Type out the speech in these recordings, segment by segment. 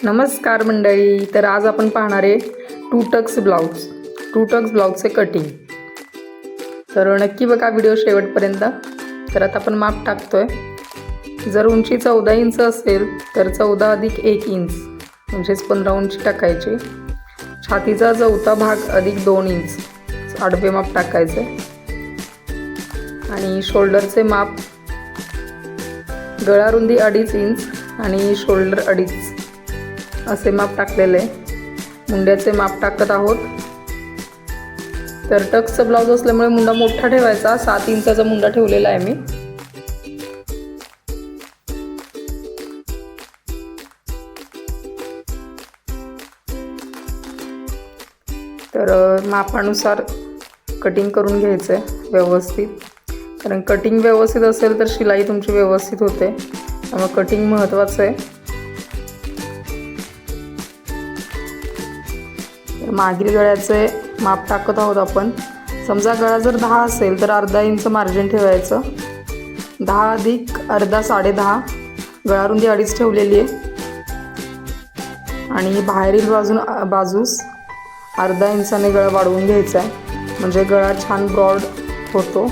नमस्कार मंडळी. तर आज आपण पाहणार आहे टू टक्स ब्लाउजचे कटिंग. तर नक्की बघा व्हिडिओ शेवटपर्यंत. तर आता आपण माप टाकतोय. जर उंची 14 इंच असेल तर 14 अधिक 1 इंच म्हणजेच 15 उंची टाकायची. छातीचा चौथा भाग अधिक 2 इंच आडवे माप टाकायचे. आणि शोल्डरचे माप गळा रुंदी 2.5 इंच आणि शोल्डर 2.5 असे माप टाकलेले. मुंड्याचे माप टाकत आहोत. तर टक्सचा ब्लाउज असल्यामुळे मुंडा मोठा ठेवायचा. 7 इंचाचा मुंडा ठेवलेला आहे मी. तर मापानुसार कटिंग करून घ्यायचं आहे व्यवस्थित. कारण कटिंग व्यवस्थित असेल तर शिलाई तुमची व्यवस्थित होते. त्यामुळे कटिंग महत्त्वाचं आहे. मागील गळ्याचे माप टाकत आहोत आपण. समजा गळा जर 10 असेल तर अर्धा इंच मार्जिन ठेवायचं. 10 अधिक अर्धा 10.5 गळा रुंदी 2.5 ठेवलेली आहे. आणि बाहेरील बाजूस अर्धा इंचाने गळा वाढवून घ्यायचा आहे. म्हणजे गळा छान ब्रॉड होतो.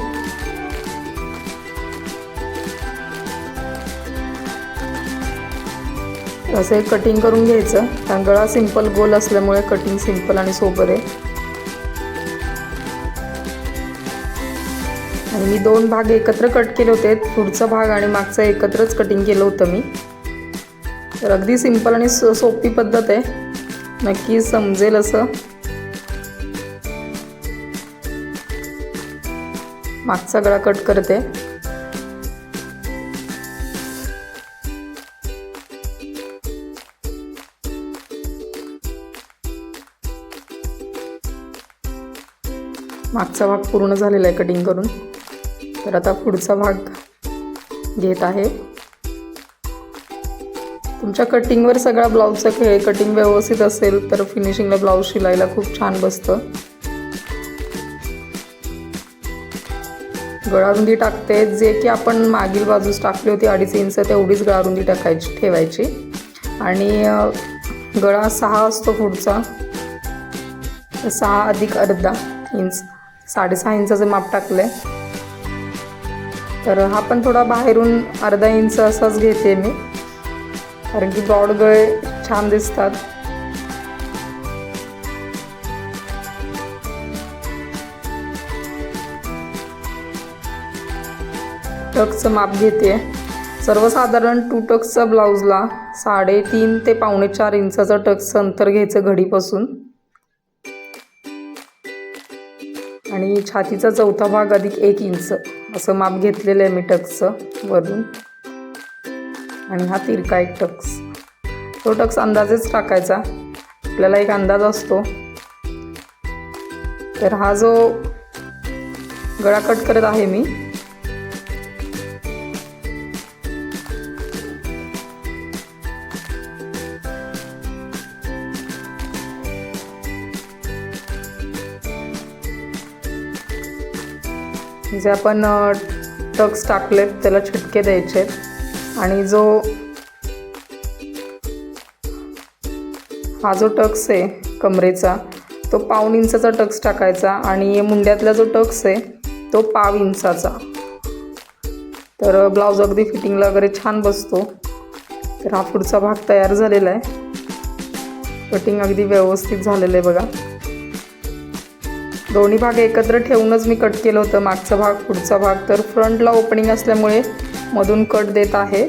असे कटिंग करून घ्यायचं. कारण गळा सिंपल गोल असल्यामुळे कटिंग सिंपल आणि सोबर आहे. आणि मी 2 भाग एकत्र कट केले होते. पुढचा भाग आणि मागचा एकत्रच कटिंग केलं होतं मी. तर अगदी सिंपल आणि सोपी पद्धत आहे. नक्की समजेल असं. मागचा गळा कट करते. मागचा भाग पूर्ण झालेला आहे कटिंग करून. तर आता पुढचा भाग घेत आहे. तुमच्या कटिंगवर सगळा ब्लाऊजचा खेळ आहे. कटिंग व्यवस्थित असेल तर फिनिशिंगला ब्लाऊज शिलायला खूप छान बसतं. गळारुंदी टाकते. जे की आपण मागील बाजूस टाकली होती 2.5 इंच तेवढीच गळारुंदी ठेवायची. आणि गळा 6 असतो पुढचा. 6 अधिक अर्धा इंच 6.5 इंचाचं माप टाकलंय. तर हा पण थोडा बाहेरून अर्धा इंच असाच घेते मी. कारण की ब्रॉड गळे छान दिसतात. टक्सचं माप घेते. सर्वसाधारण 2 टक्सच्या ब्लाऊजला 3.5 ते 4.25 इंचाचं टक्सचं अंतर घ्यायचं घडीपासून. आणि छातीचा चौथा भाग अधिक 1 इंच असं माप घेतलेलं आहे मी टक्सचं वरून. आणि हा तिरका एक टक्स. तो टक्स अंदाजेच टाकायचा. आपल्याला एक अंदाज असतो. तर हा जो गळा कट करत आहे मी, जे आपण टक्स टाकलेत त्याला छिटके द्यायचे. आणि हा जो टक्स आहे कमरेचा तो 1.5 इंचाचा टक्स टाकायचा. आणि मुंड्यातला जो टक्स आहे तो 1.5 इंचाचा. तर ब्लाऊज अगदी फिटिंगला वगैरे छान बसतो. तर हा पुढचा भाग तयार झालेला आहे. कटिंग अगदी व्यवस्थित झालेलं आहे बघा. दोन्ही भाग एकत्र ठेवूनच मी कट केलं होतं. मागचा भाग पुढचा भाग. तर फ्रंटला ओपनिंग असल्यामुळे मधून कट देत आहे.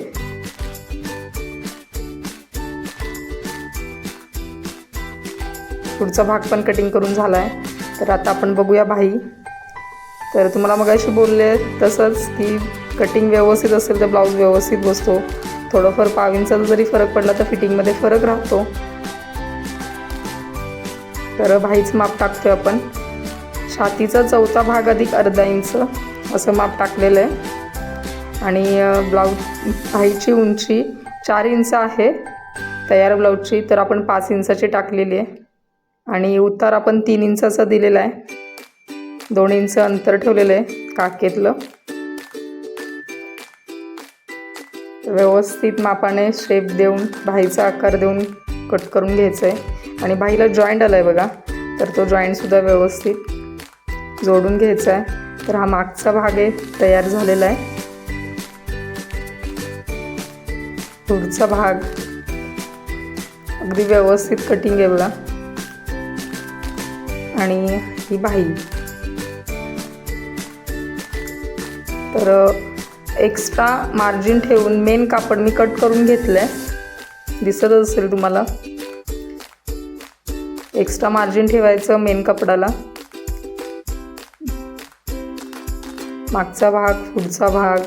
पुढचा भाग पण कटिंग करून झाला आहे. तर आता आपण बघूया बाही. तर तुम्हाला मगाशी बोलले तसंच की कटिंग व्यवस्थित असेल तर ब्लाऊज व्यवस्थित बसतो. थोडंफार 1.5 इंचाचा जरी फरक पडला तर फिटिंगमध्ये फरक राहतो. तर बाहीचं माप टाकतोय आपण. छातीचा चौथा भाग अधिक अर्धा इंच असं माप टाकलेलं आहे. आणि बाहीची उंची 4 इंच आहे तयार ब्लाऊजची. तर आपण 5 इंचाची टाकलेली आहे. आणि उतार आपण 3 इंचाचा दिलेला आहे. 2 इंच अंतर ठेवलेलं आहे काकेतलं. व्यवस्थित मापाने शेप देऊन बाहीचा आकार देऊन कट करून घ्यायचं आहे आणि बाहीला जॉईंट आला आहे बघा, तर तो जॉईंटसुद्धा व्यवस्थित जोडून घ्यायचा आहे. तर हा मागचा भाग आहे तयार झालेला आहे. पुढचा भाग अगदी व्यवस्थित कटिंग आहे बघा. आणि ही बाही, तर एक्स्ट्रा मार्जिन ठेवून मेन कापड मी कट करून घेतलं आहे, दिसत असेल तुम्हाला. एक्स्ट्रा मार्जिन ठेवायचं मेन कपडाला. मागचा भाग, पुढचा भाग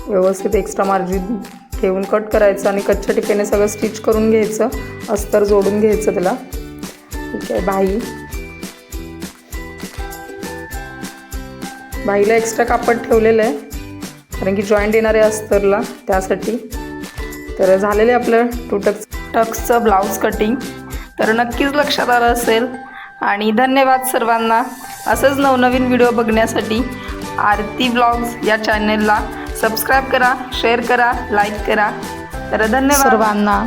व्यवस्थित एक्स्ट्रा मार्जिन ठेवून कट करायचं आणि कच्च्या टिपेने सगळं स्टिच करून घ्यायचं, अस्तर जोडून घ्यायचं त्याला. ठीक आहे. बाहीला एक्स्ट्रा कापड ठेवलेलं आहे कारण की जॉईंट येणार आहे अस्तरला, त्यासाठी. तर झालेलं आहे आपलं टक्सचं ब्लाऊज कटिंग. तर नक्कीच लक्षात आलं असेल. आणि धन्यवाद सर्वांना. असंच नवनवीन व्हिडिओ बघण्यासाठी आरती ब्लॉग्स या चॅनलला सबस्क्राईब करा, शेअर करा, लाईक करा. तर धन्यवाद सर्वांना.